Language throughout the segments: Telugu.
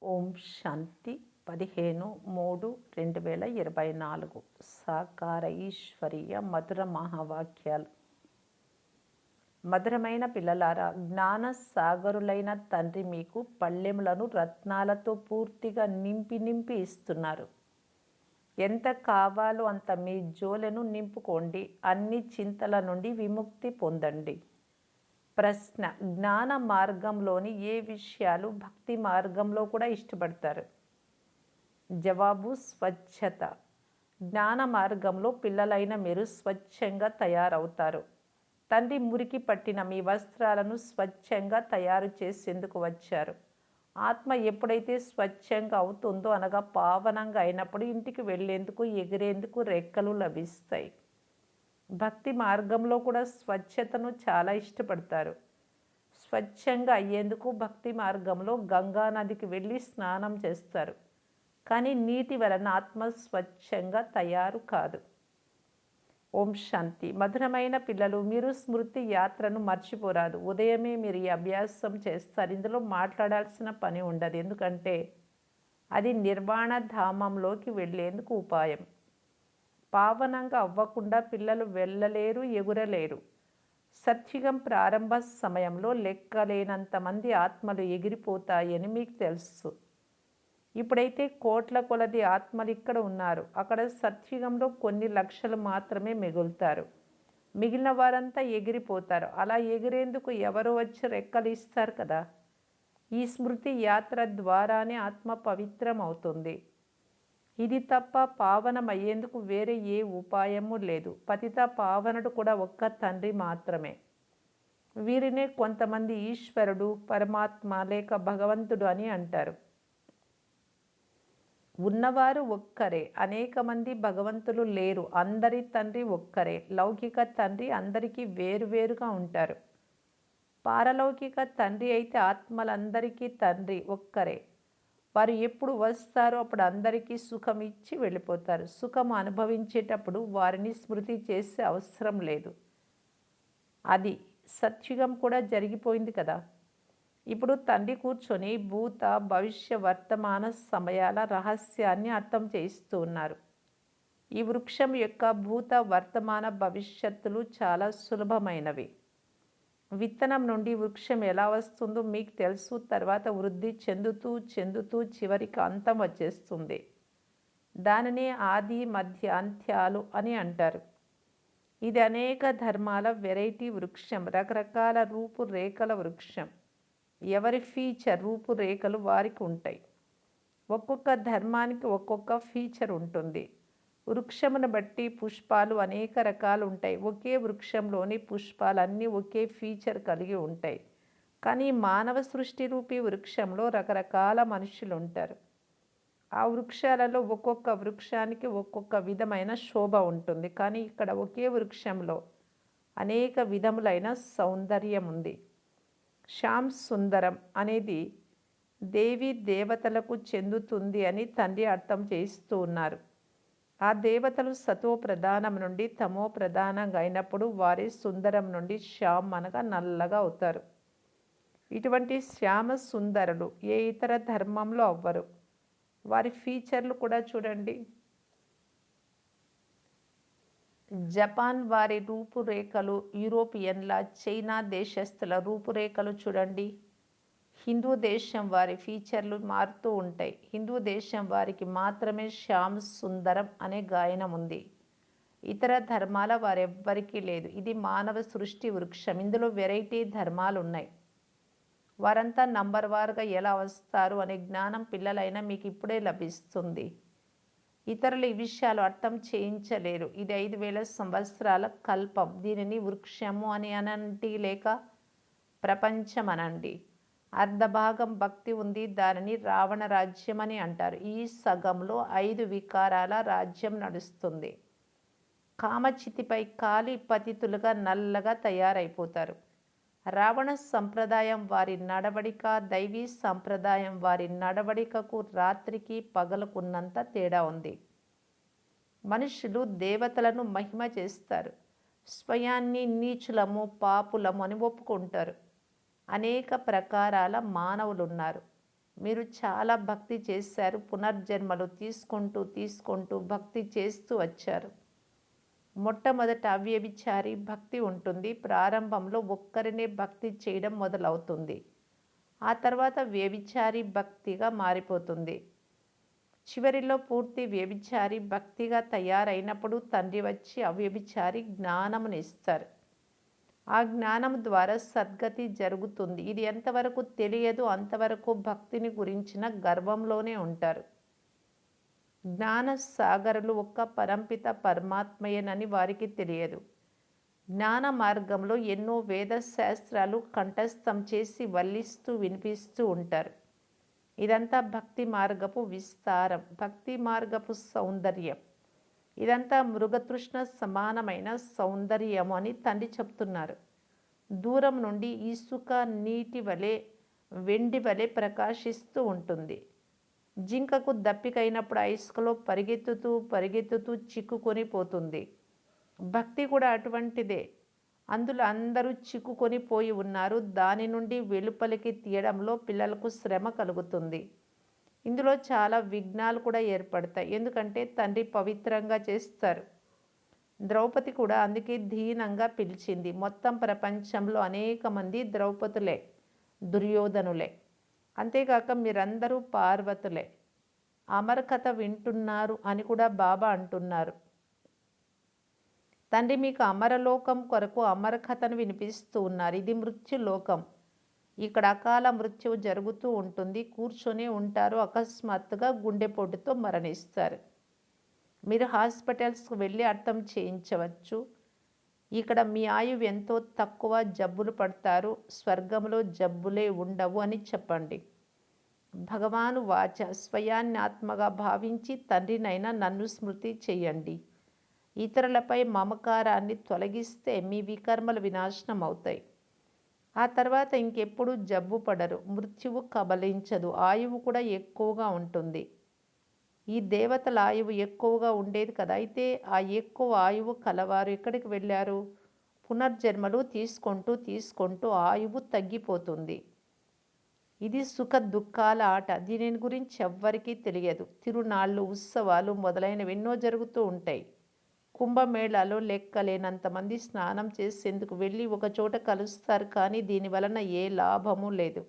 ఓం శాంతి 15/3/2024 సాకార ఈశ్వరీయ మధుర మహావాక్యాలు. మధురమైన పిల్లలారా, జ్ఞాన సాగరులైన తండ్రి మీకు పళ్ళెములను రత్నాలతో పూర్తిగా నింపి ఇస్తున్నారు. ఎంత కావాలో అంత మీ జోలెను నింపుకోండి. అన్ని చింతల నుండి విముక్తి పొందండి. ప్రశ్న: జ్ఞాన మార్గంలోని ఏ విషయాలు భక్తి మార్గంలో కూడా ఇష్టపడతారు? జవాబు: స్వచ్ఛత. జ్ఞాన మార్గంలో పిల్లలైన మీరు స్వచ్ఛంగా తయారవుతారు. తండ్రి మురికి పట్టిన మీ వస్త్రాలను స్వచ్ఛంగా తయారు చేసేందుకు వచ్చారు. ఆత్మ ఎప్పుడైతే స్వచ్ఛంగా అవుతుందో, అనగా పావనంగా అయినప్పుడు, ఇంటికి వెళ్ళేందుకు, ఎగిరేందుకు రెక్కలు లభిస్తాయి. భక్తి మార్గంలో కూడా స్వచ్ఛతను చాలా ఇష్టపడతారు. స్వచ్ఛంగా అయ్యేందుకు భక్తి మార్గంలో గంగా నదికి వెళ్ళి స్నానం చేస్తారు. కానీ నీటి వలన ఆత్మ స్వచ్ఛంగా తయారు కాదు. ఓం శాంతి. మధురమైన పిల్లలు, మీరు స్మృతి యాత్రను మర్చిపోరాదు. ఉదయమే మీరు ఈ అభ్యాసం చేస్తారు. ఇందులో మాట్లాడాల్సిన పని ఉండదు, ఎందుకంటే అది నిర్వాణ ధామంలోకి వెళ్ళేందుకు ఉపాయం. పావనంగా అవ్వకుండా పిల్లలు వెళ్ళలేరు, ఎగురలేరు. సత్యుగం ప్రారంభ సమయంలో లెక్కలేనంత మంది ఆత్మలు ఎగిరిపోతాయని మీకు తెలుసు. ఇప్పుడైతే కోట్ల కొలది ఆత్మలు ఇక్కడ ఉన్నారు. అక్కడ సత్యుగంలో కొన్ని లక్షలు మాత్రమే మిగులుతారు. మిగిలిన వారంతా ఎగిరిపోతారు. అలా ఎగిరేందుకు ఎవరో వచ్చి రెక్కలు ఇస్తారు కదా. ఈ స్మృతి యాత్ర ద్వారానే ఆత్మ పవిత్రం అవుతుంది. ఇది తప్ప పావనమయ్యేందుకు వేరే ఏ ఉపాయము లేదు. పతిత పావనుడు కూడా ఒక్క తండ్రి మాత్రమే. వీరినే కొంతమంది ఈశ్వరుడు, పరమాత్మ లేక భగవంతుడు అని అంటారు. ఉన్నవారు ఒక్కరే, అనేక మంది భగవంతులు లేరు. అందరి తండ్రి ఒక్కరే. లౌకిక తండ్రి అందరికీ వేరువేరుగా ఉంటారు. పారలౌకిక తండ్రి అయితే ఆత్మలందరికీ తండ్రి ఒక్కరే. వారు ఎప్పుడు వస్తారో అప్పుడు అందరికీ సుఖం ఇచ్చి వెళ్ళిపోతారు. సుఖం అనుభవించేటప్పుడు వారిని స్మృతి చేసే అవసరం లేదు. అది సత్యుగం కూడా జరిగిపోయింది కదా. ఇప్పుడు తండ్రి కూర్చొని భూత, భవిష్య, వర్తమాన సమయాల రహస్యాన్ని అర్థం చేయిస్తూ ఉన్నారు. ఈ వృక్షం యొక్క భూత, వర్తమాన, భవిష్యత్తులు చాలా సులభమైనవి. విత్తనం నుండి వృక్షం ఎలా వస్తుందో మీకు తెలుసు. తర్వాత వృద్ధి చెందుతూ చివరికి అంతం వచ్చేస్తుంది. దానినే ఆది, మధ్య, అంత్యాలు అని అంటారు. ఇది అనేక ధర్మాల వెరైటీ వృక్షం, రకరకాల రూపురేఖల వృక్షం. ఎవరి ఫీచర్, రూపురేఖలు వారికి ఉంటాయి. ఒక్కొక్క ధర్మానికి ఒక్కొక్క ఫీచర్ ఉంటుంది. వృక్షమును బట్టి పుష్పాలు అనేక రకాలు ఉంటాయి. ఒకే వృక్షంలోని పుష్పాలన్నీ ఒకే ఫీచర్ కలిగి ఉంటాయి. కానీ మానవ సృష్టి రూపీ వృక్షంలో రకరకాల మనుషులు ఉంటారు. ఆ వృక్షాలలో ఒక్కొక్క వృక్షానికి ఒక్కొక్క విధమైన శోభ ఉంటుంది. కానీ ఇక్కడ ఒకే వృక్షంలో అనేక విధములైన సౌందర్యం ఉంది. శ్యామ్ సుందరం అనేది దేవీ దేవతలకు చెందుతుంది అని తండ్రి అర్థం చేయిస్తూ ఉన్నారు. ఆ దేవతలు సతో ప్రధానం నుండి తమో ప్రధానంగా అయినప్పుడు వారి సుందరం నుండి శ్యామ్ అనగా నల్లగా అవుతారు. ఇటువంటి శ్యామ సుందరులు ఏ ఇతర ధర్మంలో అవ్వరు. వారి ఫీచర్లు కూడా చూడండి. జపాన్ వారి రూపురేఖలు, యూరోపియన్ల, చైనా దేశస్థుల రూపురేఖలు చూడండి. హిందూ దేశం వారి ఫీచర్లు మారుతూ ఉంటాయి. హిందూ దేశం వారికి మాత్రమే శ్యామ్ సుందరం అనే గాయనం ఉంది. ఇతర ధర్మాల వారెవ్వరికీ లేదు. ఇది మానవ సృష్టి వృక్షం. ఇందులో వెరైటీ ధర్మాలు ఉన్నాయి. వారంతా నంబర్ వారుగా ఎలా వస్తారు అనే జ్ఞానం పిల్లలైన మీకు ఇప్పుడే లభిస్తుంది. ఇతరులు ఈ విషయాలు అర్థం చేయించలేరు. ఇది 5000 సంవత్సరాల కల్పం. దీనిని వృక్షము అని అనండి, లేక ప్రపంచం అనండి. అర్ధభాగం భక్తి ఉంది. దానిని రావణ రాజ్యం అని అంటారు. ఈ సగంలో 5 వికారాల రాజ్యం నడుస్తుంది. కామచితిపై కాలి పతితులుగా నల్లగా తయారైపోతారు. రావణ సంప్రదాయం వారి నడవడిక, దైవీ సంప్రదాయం వారి నడవడికకు రాత్రికి పగలకున్నంత తేడా ఉంది. మనుషులు దేవతలను మహిమ చేస్తారు. స్వయాన్ని నీచులము, పాపులము అని ఒప్పుకుంటారు. అనేక ప్రకారాల మానవులున్నారు. మీరు చాలా భక్తి చేశారు. పునర్జన్మలు తీసుకుంటూ తీసుకుంటూ భక్తి చేస్తూ వచ్చారు. మొట్టమొదట అవ్యభిచారి భక్తి ఉంటుంది. ప్రారంభంలో ఒక్కరినే భక్తి చేయడం మొదలవుతుంది. ఆ తర్వాత వ్యభిచారి భక్తిగా మారిపోతుంది. చివరిలో పూర్తి వ్యభిచారి భక్తిగా తయారైనప్పుడు తండ్రి వచ్చి అవ్యభిచారి జ్ఞానమునిస్తారు. ఆ జ్ఞానం ద్వారా సద్గతి జరుగుతుంది. ఇది ఎంతవరకు తెలియదు అంతవరకు భక్తిని గురించిన గర్వంలోనే ఉంటారు. జ్ఞాన సాగరులు ఒక్క పరంపిత పరమాత్మయేనని వారికి తెలియదు. జ్ఞాన మార్గంలో ఎన్నో వేద శాస్త్రాలు కంఠస్థం చేసి వల్లిస్తూ వినిపిస్తూ ఉంటారు. ఇదంతా భక్తి మార్గపు విస్తారం, భక్తి మార్గపు సౌందర్యం. ఇదంతా మృగతృష్ణ సమానమైన సౌందర్యము అని తండ్రి చెప్తున్నారు. దూరం నుండి ఇసుక నీటి వలె వెండి వలె ప్రకాశిస్తూ ఉంటుంది. జింకకు దప్పికైనప్పుడు ఆ ఇసుకలో పరిగెత్తుతూ పరిగెత్తుతూ చిక్కుకొని పోతుంది. భక్తి కూడా అటువంటిదే. అందులో అందరూ చిక్కుకొని పోయి ఉన్నారు. దాని నుండి వెలుపలికి తీయడంలో పిల్లలకు శ్రమ కలుగుతుంది. ఇందులో చాలా విఘ్నాలు కూడా ఏర్పడతాయి. ఎందుకంటే తండ్రి పవిత్రంగా చేస్తారు. ద్రౌపది కూడా అందుకే దీనంగా పిలిచింది. మొత్తం ప్రపంచంలో అనేక మంది ద్రౌపదులే, దుర్యోధనులే. అంతేకాక మీరందరూ పార్వతులే. అమరకథ వింటున్నారు అని కూడా బాబా అంటున్నారు. తండ్రి మీకు అమరలోకం కొరకు అమరకథను వినిపిస్తూ ఉన్నారు. ఇది మృత్యులోకం. ఇక్కడ అకాల మృత్యువు జరుగుతూ ఉంటుంది. కూర్చొని ఉంటారు. అకస్మాత్తుగా గుండెపోటుతో మరణిస్తారు. మీరు హాస్పిటల్స్కి వెళ్ళి అర్థం చేయించవచ్చు. ఇక్కడ మీ ఆయువు ఎంతో తక్కువ, జబ్బులు పడతారు, స్వర్గంలో జబ్బులే ఉండవు అని చెప్పండి. భగవాను వాచ స్వయాన్ని ఆత్మగా భావించి తండ్రినైనా నన్ను స్మృతి చెయ్యండి. ఇతరులపై మమకారాన్ని తొలగిస్తే మీ వికర్మలు వినాశనం అవుతాయి. ఆ తర్వాత ఇంకెప్పుడు జబ్బు పడరు, మృత్యువు కబలించదు, ఆయువు కూడా ఎక్కువగా ఉంటుంది. ఈ దేవతల ఆయువు ఎక్కువగా ఉండేది కదా. అయితే ఆ ఎక్కువ ఆయువు కలవారు ఎక్కడికి వెళ్ళారు? పునర్జన్మలు తీసుకుంటూ తీసుకుంటూ ఆయువు తగ్గిపోతుంది. ఇది సుఖ దుఃఖాల ఆట. దీని గురించి ఎవ్వరికీ తెలియదు. తిరునాళ్ళు, ఉత్సవాలు మొదలైనవి ఎన్నో జరుగుతూ ఉంటాయి. కుంభమేళాలో లెక్కలేనంతమంది స్నానం చేసేందుకు వెళ్ళి ఒకచోట కలుస్తారు. కానీ దీని వలన ఏ లాభము లేదు.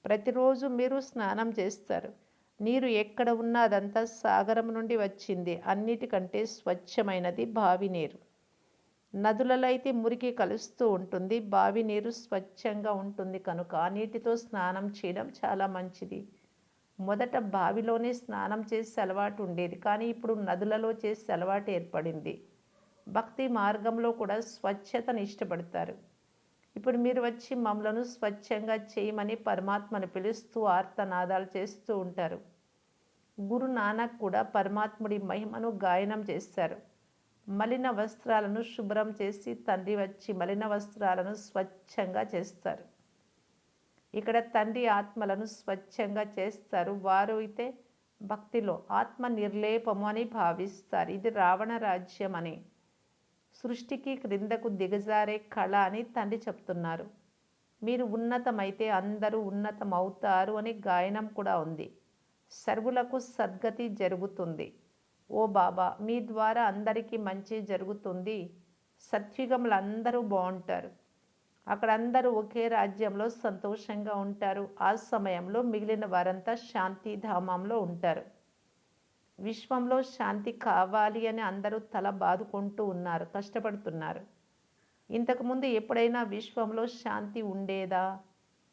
ప్రతిరోజు మీరు స్నానం చేస్తారు. నీరు ఎక్కడ ఉన్నా అదంతా సాగరం నుండి వచ్చింది. అన్నిటికంటే స్వచ్ఛమైనది బావి నీరు. నదులలో అయితే మురికి కలుస్తూ ఉంటుంది. బావి నీరు స్వచ్ఛంగా ఉంటుంది కనుక ఆ నీటితో స్నానం చేయడం చాలా మంచిది. మొదట బావిలోనే స్నానం చేసే అలవాటు ఉండేది. కానీ ఇప్పుడు నదులలో చేసే అలవాటు ఏర్పడింది. భక్తి మార్గంలో కూడా స్వచ్ఛతను ఇష్టపడతారు. ఇప్పుడు మీరు వచ్చి మమ్మలను స్వచ్ఛంగా చేయమని పరమాత్మను పిలుస్తూ ఆర్తనాదాలు చేస్తూ ఉంటారు. గురు నానక్ కూడా పరమాత్ముడి మహిమను గాయనం చేశారు. మలిన వస్త్రాలను శుభ్రం చేసి తండ్రి వచ్చి మలిన వస్త్రాలను స్వచ్ఛంగా చేస్తారు. ఇక్కడ తండ్రి ఆత్మలను స్వచ్ఛంగా చేస్తారు. వారు అయితే భక్తిలో ఆత్మ నిర్లేపము అని భావిస్తారు. ఇది రావణ రాజ్యం అని, సృష్టికి క్రిందకు దిగజారే కళ అని తండ్రి చెప్తున్నారు. మీరు ఉన్నతమైతే అందరూ ఉన్నతం అవుతారు అని గాయనం కూడా ఉంది. సర్వులకు సద్గతి జరుగుతుంది. ఓ బాబా, మీ ద్వారా అందరికీ మంచి జరుగుతుంది. సత్యుగములు అందరూ బాగుంటారు. అక్కడ అందరూ ఒకే రాజ్యంలో సంతోషంగా ఉంటారు. ఆ సమయంలో మిగిలిన వారంతా శాంతిధామంలో ఉంటారు. విశ్వంలో శాంతి కావాలి అని అందరూ తల బాదుకుంటూ ఉన్నారు, కష్టపడుతున్నారు. ఇంతకుముందు ఎప్పుడైనా విశ్వంలో శాంతి ఉండేదా?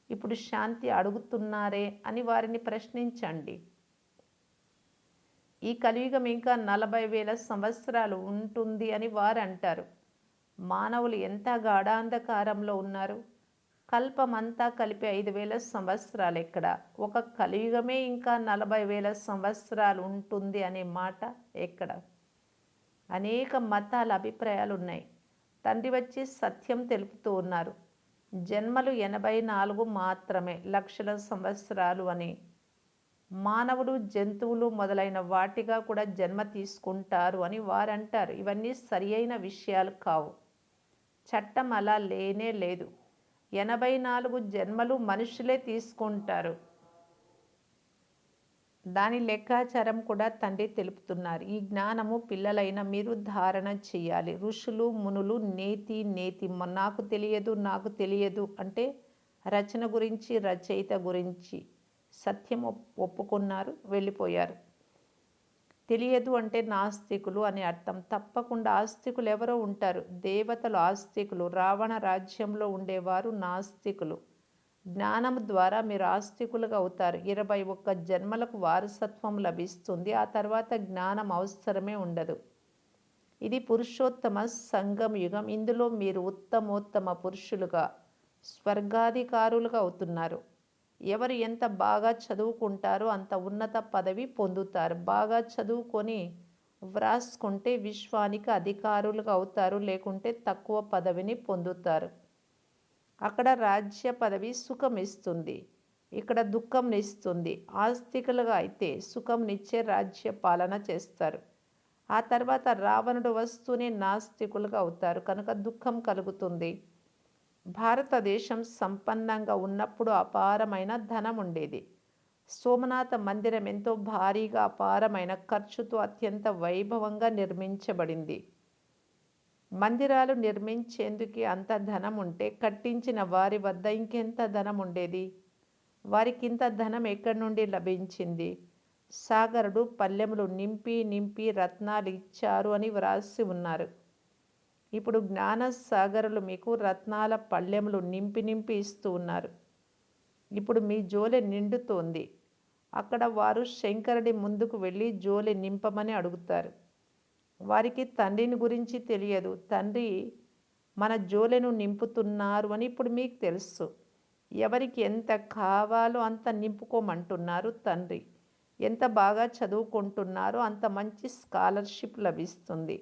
ఇప్పుడు శాంతి అడుగుతున్నారే అని వారిని ప్రశ్నించండి. ఈ కలియుగం ఇంకా 40,000 సంవత్సరాలు ఉంటుంది అని వారు అంటారు. మానవులు ఎంత గాఢాంధకారంలో ఉన్నారు. కల్పమంతా కలిపి 5,000 సంవత్సరాలు ఎక్కడ? ఒక కలియుగమే ఇంకా 40,000 సంవత్సరాలు ఉంటుంది అనే మాట ఎక్కడ? అనేక మతాల అభిప్రాయాలు ఉన్నాయి. తండ్రి వచ్చి సత్యం తెలుపుతూ ఉన్నారు. జన్మలు 84 మాత్రమే, లక్షల సంవత్సరాలు అని. మానవులు, జంతువులు మొదలైన వాటిగా కూడా జన్మ తీసుకుంటారు అని వారంటారు. ఇవన్నీ సరి అయిన విషయాలు కావు. చట్టం అలా లేనే లేదు. 84 జన్మలు మనుషులే తీసుకుంటారు. దాని లెక్కాచారం కూడా తండ్రి తెలుపుతున్నారు. ఈ జ్ఞానము పిల్లలైన మీరు ధారణ చెయ్యాలి. ఋషులు, మునులు నేతి నేతి నాకు తెలియదు, నాకు తెలియదు అంటే రచన గురించి, రచయిత గురించి సత్యం ఒప్పుకున్నారు, వెళ్ళిపోయారు. తెలియదు అంటే నాస్తికులు అని అర్థం. తప్పకుండా ఆస్తికులు ఎవరో ఉంటారు. దేవతలు ఆస్తికులు, రావణ రాజ్యంలో ఉండేవారు నాస్తికులు. జ్ఞానం ద్వారా మీరు ఆస్తికులుగా అవుతారు. 21 జన్మలకు వారసత్వం లభిస్తుంది. ఆ తర్వాత జ్ఞానం అవసరమే ఉండదు. ఇది పురుషోత్తమ సంగం యుగం. ఇందులో మీరు ఉత్తమోత్తమ పురుషులుగా, స్వర్గాధికారులుగా అవుతున్నారు. ఎవరు ఎంత బాగా చదువుకుంటారో అంత ఉన్నత పదవి పొందుతారు. బాగా చదువుకొని వ్రాసుకుంటే విశ్వానికి అధికారులుగా అవుతారు, లేకుంటే తక్కువ పదవిని పొందుతారు. అక్కడ రాజ్య పదవి సుఖం ఇస్తుంది, ఇక్కడ దుఃఖం ఇస్తుంది. ఆస్తికులుగా అయితే సుఖంనిచ్చే రాజ్య పాలన చేస్తారు. ఆ తర్వాత రావణుడు వస్తూనే నాస్తికులుగా అవుతారు, కనుక దుఃఖం కలుగుతుంది. భారతదేశం సంపన్నంగా ఉన్నప్పుడు అపారమైన ధనం ఉండేది. సోమనాథ మందిరం ఎంతో భారీగా అపారమైన ఖర్చుతో అత్యంత వైభవంగా నిర్మించబడింది. మందిరాలు నిర్మించేందుకే అంత ధనం ఉంటే కట్టించిన వారి వద్ద ఇంకెంత ధనం ఉండేది? వారికింత ధనం ఎక్కడి నుండి లభించింది? సాగరుడు పల్లెములు నింపి నింపి రత్నాలు ఇచ్చారు అని వ్రాసి ఉన్నారు. ఇప్పుడు జ్ఞానసాగరులు మీకు రత్నాల పళ్ళెములు నింపి నింపి ఇస్తూ ఉన్నారు. ఇప్పుడు మీ జోలె నిండుతోంది. అక్కడ వారు శంకరుడి ముందుకు వెళ్ళి జోలె నింపమని అడుగుతారు. వారికి తండ్రిని గురించి తెలియదు. తండ్రి మన జోలెను నింపుతున్నారు అని ఇప్పుడు మీకు తెలుసు. ఎవరికి ఎంత కావాలో అంత నింపుకోమంటున్నారు తండ్రి. ఎంత బాగా చదువుకుంటున్నారో అంత మంచి స్కాలర్షిప్ లభిస్తుంది.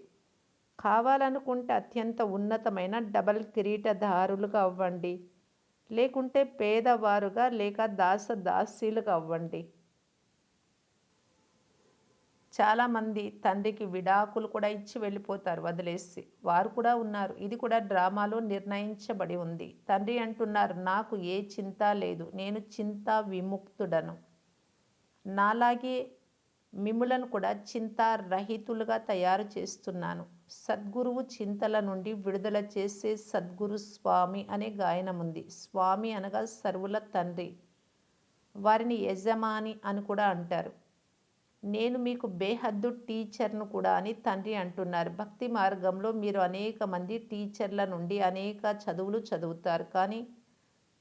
కావాలనుకుంటే అత్యంత ఉన్నతమైన డబల్ కిరీటధారులుగా అవ్వండి, లేకుంటే పేదవారుగా లేక దాసదాసీలుగా అవ్వండి. చాలామంది తండ్రికి విడాకులు కూడా ఇచ్చి వెళ్ళిపోతారు వదిలేసి. వారు కూడా ఉన్నారు. ఇది కూడా డ్రామాలో నిర్ణయించబడి ఉంది. తండ్రి అంటున్నారు, నాకు ఏ చింత లేదు, నేను చింతా విముక్తుడను. నాలాగే మిమ్ములను కూడా చింతారహితులుగా తయారు చేస్తున్నాను. సద్గురువు చింతల నుండి విడుదల చేసే సద్గురు స్వామి అనే గాయనం ఉంది. స్వామి అనగా సర్వుల తండ్రి. వారిని యజమాని అని కూడా అంటారు. నేను మీకు బేహద్దు టీచర్ను కూడా అని తండ్రి అంటున్నారు. భక్తి మార్గంలో మీరు అనేక మంది టీచర్ల నుండి అనేక చదువులు చదువుతారు. కానీ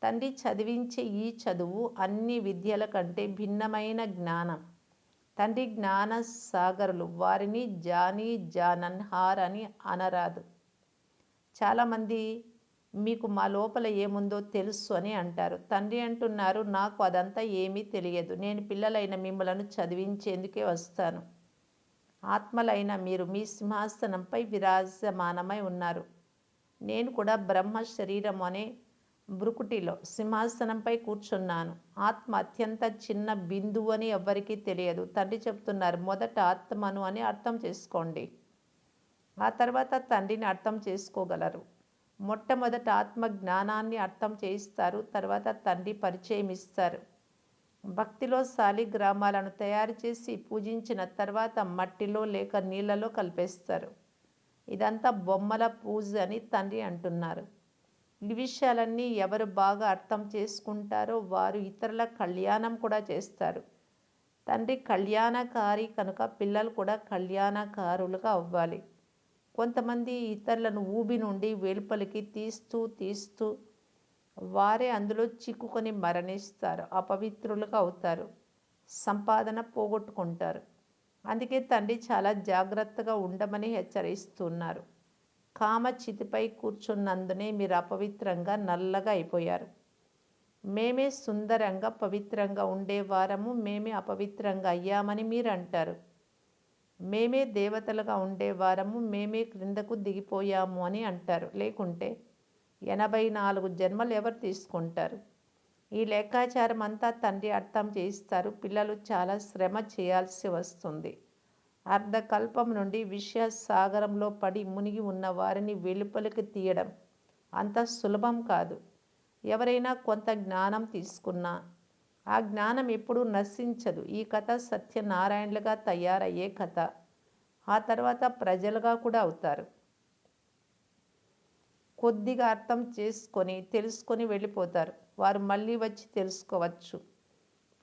తండ్రి చదివించే ఈ చదువు అన్ని విద్యల కంటే భిన్నమైన జ్ఞానం. తండ్రి జ్ఞాన సాగరులు, వారిని జానీ జానన్హార్ అని అనరాదు. చాలామంది మీకు మా లోపల ఏముందో తెలుసు అని అంటారు. తండ్రి అంటున్నారు, నాకు అదంతా ఏమీ తెలియదు. నేను పిల్లలైన మిమ్మలను చదివించేందుకే వస్తాను. ఆత్మలైన మీరు మీ సింహాసనంపై విరాజమానమై ఉన్నారు. నేను కూడా బ్రహ్మ శరీరం అనే బ్రుకుటిలో సింహాసనంపై కూర్చున్నాను. ఆత్మ అత్యంత చిన్న బిందువు అని ఎవ్వరికీ తెలియదు. తండ్రి చెప్తున్నారు, మొదట ఆత్మను అని అర్థం చేసుకోండి. ఆ తర్వాత తండ్రిని అర్థం చేసుకోగలరు. మొట్టమొదట ఆత్మ జ్ఞానాన్ని అర్థం చేయిస్తారు, తర్వాత తండ్రి పరిచయం ఇస్తారు. భక్తిలో శాలిగ్రామాలను తయారు చేసి పూజించిన తర్వాత మట్టిలో లేక నీళ్ళలో కలిపేస్తారు. ఇదంతా బొమ్మల పూజ అని తండ్రి అంటున్నారు. ఈ విషయాలన్నీ ఎవరు బాగా అర్థం చేసుకుంటారో వారు ఇతరుల కళ్యాణం కూడా చేస్తారు. తండ్రి కళ్యాణకారి కనుక పిల్లలు కూడా కళ్యాణకారులుగా అవ్వాలి. కొంతమంది ఇతరులను ఊబి నుండి వెలుపలికి తీస్తూ తీస్తూ వారే అందులో చిక్కుకొని మరణిస్తారు, అపవిత్రులుగా అవుతారు, సంపాదన పోగొట్టుకుంటారు. అందుకే తండ్రి చాలా జాగ్రత్తగా ఉండమని హెచ్చరిస్తున్నారు. కామచితిపై కూర్చున్నందునే మీరు అపవిత్రంగా నల్లగా అయిపోయారు. మేమే సుందరంగా పవిత్రంగా ఉండేవారము, మేమే అపవిత్రంగా అయ్యామని మీరు అంటారు. మేమే దేవతలుగా ఉండేవారము, మేమే క్రిందకు దిగిపోయాము అని అంటారు. లేకుంటే 84 జన్మలు ఎవరు తీసుకుంటారు? ఈ లెక్కాచారం అంతా తండ్రి అర్థం చేయిస్తారు. పిల్లలు చాలా శ్రమ చేయాల్సి వస్తుంది. అర్ధకల్పం నుండి విషయ సాగరంలో పడి మునిగి ఉన్న వారిని వెలుపలికి తీయడం అంత సులభం కాదు. ఎవరైనా కొంత జ్ఞానం తీసుకున్నా ఆ జ్ఞానం ఎప్పుడూ నశించదు. ఈ కథ సత్యనారాయణలుగా తయారయ్యే కథ. ఆ తర్వాత ప్రజలుగా కూడా అవుతారు. కొద్దిగా అర్థం చేసుకొని, తెలుసుకొని వెళ్ళిపోతారు. వారు మళ్ళీ వచ్చి తెలుసుకోవచ్చు.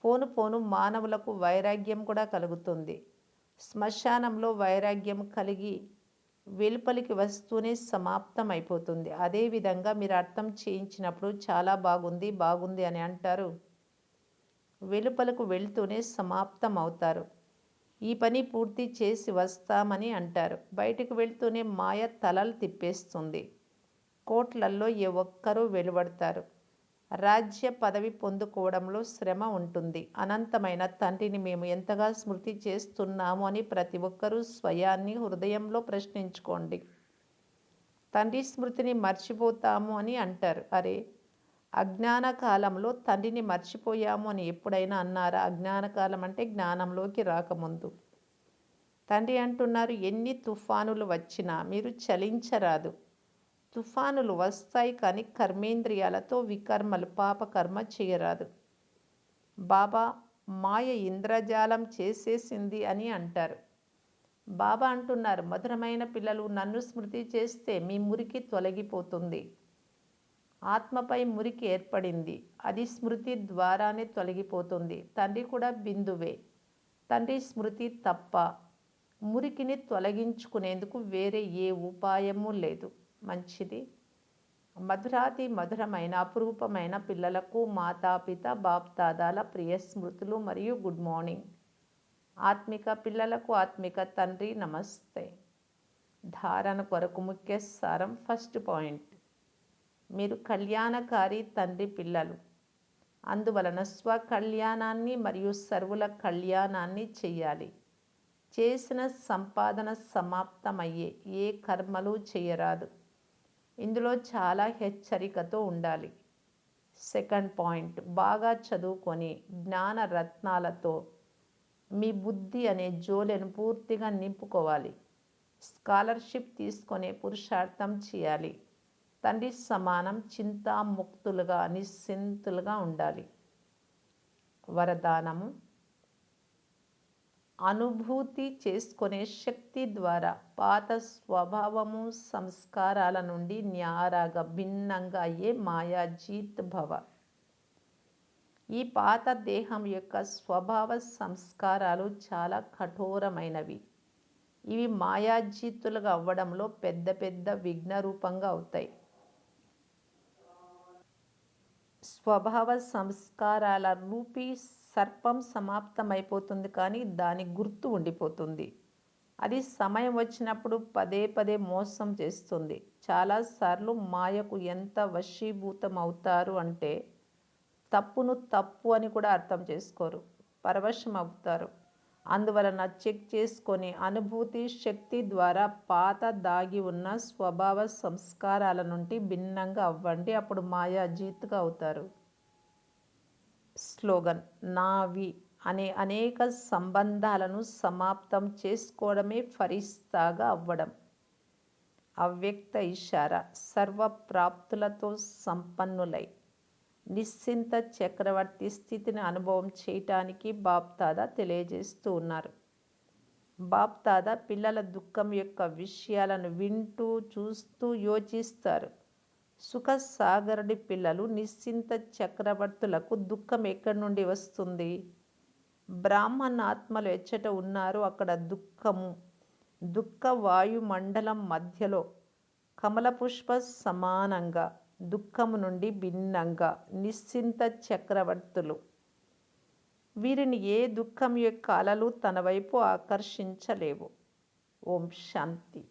పోను పోను మానవులకు వైరాగ్యం కూడా కలుగుతుంది. శ్మశానంలో వైరాగ్యం కలిగి వెలుపలికి వస్తూనే సమాప్తం అయిపోతుంది. అదేవిధంగా మీరు అర్థం చేయించినప్పుడు చాలా బాగుంది, బాగుంది అని అంటారు. వెలుపలకు వెళ్తూనే సమాప్తం అవుతారు. ఈ పని పూర్తి చేసి వస్తామని అంటారు. బయటకు వెళ్తూనే మాయ తలలు తిప్పేస్తుంది. కోట్లల్లో ఏ ఒక్కరూ వెలువడతారు. రాజ్య పదవి పొందుకోవడంలో శ్రమ ఉంటుంది. అనంతమైన తండ్రిని మేము ఎంతగా స్మృతి చేస్తున్నాము అని ప్రతి ఒక్కరూ స్వయాన్ని హృదయంలో ప్రశ్నించుకోండి. తండ్రి స్మృతిని మర్చిపోతాము అని అంటారు. అరే, అజ్ఞాన కాలంలో తండ్రిని మర్చిపోయాము అని ఎప్పుడైనా అన్నారా? అజ్ఞాన కాలం అంటే జ్ఞానంలోకి రాకముందు. తండ్రి అంటున్నారు, ఎన్ని తుఫానులు వచ్చినా మీరు చలించరాదు. తుఫానులు వస్తాయి కానీ కర్మేంద్రియాలతో వికర్మలు పాపకర్మ చేయరాదు. బాబా మాయ ఇంద్రజాలం చేసేసింది అని అంటారు. బాబా అంటున్నారు, మధురమైన పిల్లలు నన్ను స్మృతి చేస్తే మీ మురికి తొలగిపోతుంది. ఆత్మపై మురికి ఏర్పడింది. అది స్మృతి ద్వారానే తొలగిపోతుంది. తండ్రి కూడా బిందువే. తండ్రి స్మృతి తప్ప మురికిని తొలగించుకునేందుకు వేరే ఏ ఉపాయము లేదు. మంచిది. మధురాతి మధురమైన అపురూపమైన పిల్లలకు మాతాపిత బాప్దాదాల ప్రియ స్మృతులు మరియు గుడ్ మార్నింగ్. ఆత్మిక పిల్లలకు ఆత్మిక తండ్రి నమస్తే. ధారణ కొరకు ముఖ్య సారం. ఫస్ట్ పాయింట్, మీరు కళ్యాణకారి తండ్రి పిల్లలు. అందువలన స్వకళ్యాణాన్ని మరియు సర్వుల కళ్యాణాన్ని చెయ్యాలి. చేసిన సంపాదన సమాప్తమయ్యే ఏ కర్మలు చేయరాదు. ఇందులో చాలా హెచ్చరికతో ఉండాలి. సెకండ్ పాయింట్, బాగా చదువుకొని జ్ఞాన రత్నాలతో మీ బుద్ధి అనే జోలెను పూర్తిగా నింపుకోవాలి. స్కాలర్షిప్ తీసుకునే పురుషార్థం చేయాలి. తండ్రి సమానం చింతాముక్తులుగా నిశ్చింతులుగా ఉండాలి. వరదానము, అనుభూతి చేసుకునే శక్తి ద్వారా పాత స్వభావము సంస్కారాల నుండి న్యారాగా భిన్నంగా అయ్యే మాయాజీత్ భవ. ఈ పాత దేహం యొక్క స్వభావ సంస్కారాలు చాలా కఠోరమైనవి. ఇవి మాయాజీతులుగా అవ్వడంలో పెద్ద పెద్ద విఘ్న రూపంగా అవుతాయి. స్వభావ సంస్కారాల రూపీ సర్పం సమాప్తమైపోతుంది కానీ దాని గుర్తు ఉండిపోతుంది. అది సమయం వచ్చినప్పుడు పదే పదే మోసం చేస్తుంది. చాలాసార్లు మాయకు ఎంత వశీభూతం అవుతారు అంటే తప్పును తప్పు అని కూడా అర్థం చేసుకోరు, పరవశం అవుతారు. అందువలన చెక్ చేసుకొని అనుభూతి శక్తి ద్వారా పాత దాగి ఉన్న స్వభావ సంస్కారాల నుండి భిన్నంగా అవ్వండి. అప్పుడు మాయాజీత్గా అవుతారు. స్లోగన్, నావి అనే అనేక సంబంధాలను సమాప్తం చేసుకోవడమే ఫరిస్తాగా అవ్వడం. అవ్యక్త ఇషారా, సర్వప్రాప్తులతో సంపన్నులై నిశ్చింత చక్రవర్తి స్థితిని అనుభవం చేయటానికి బాప్దాదా తెలియజేస్తూ ఉన్నారు. బాప్దాదా పిల్లల దుఃఖం యొక్క విషయాలను వింటూ చూస్తూ యోచిస్తారు. సుఖసాగరుడి పిల్లలు నిశ్చింత చక్రవర్తులకు దుఃఖం ఎక్కడి నుండి వస్తుంది? బ్రాహ్మణాత్మలు ఎచ్చట ఉన్నారు అక్కడ దుఃఖము దుఃఖ వాయుమండలం మధ్యలో కమలపుష్ప సమానంగా దుఃఖము నుండి భిన్నంగా నిశ్చింత చక్రవర్తులు. వీరిని ఏ దుఃఖం యొక్క అలలు తన వైపు ఆకర్షించలేవు. ఓం శాంతి.